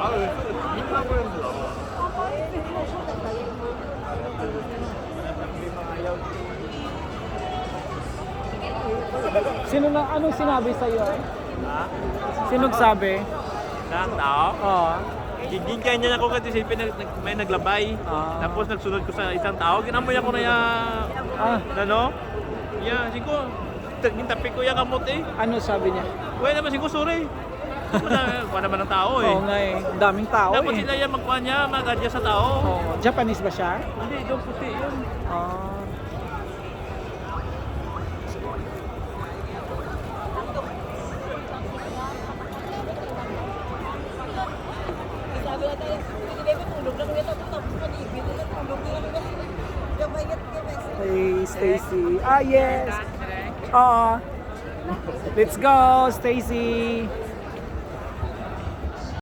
Sino na, anong sinabi sa'yo? Ha? Sino nagsabi? Saan tao? Oo. Gigingkay niya ako kasi may naglabay. Tapos nagsunod ko sa isang tao. Ginamoy ako na yung, ano? Yeah, siguro. Tapi ko yung kamot eh. Ano sabi niya? Well naman siguro, sorry. Wala naman ng tao eh. Oo nga eh. Ang daming tao Dapat eh. sila yung magkuha niya, mag-adjust sa tao. Oo. Japanese ba siya? Hindi, doon puti yun. Ah. Hey, Stacy. Ah, yes. Oo. Let's go, Stacy.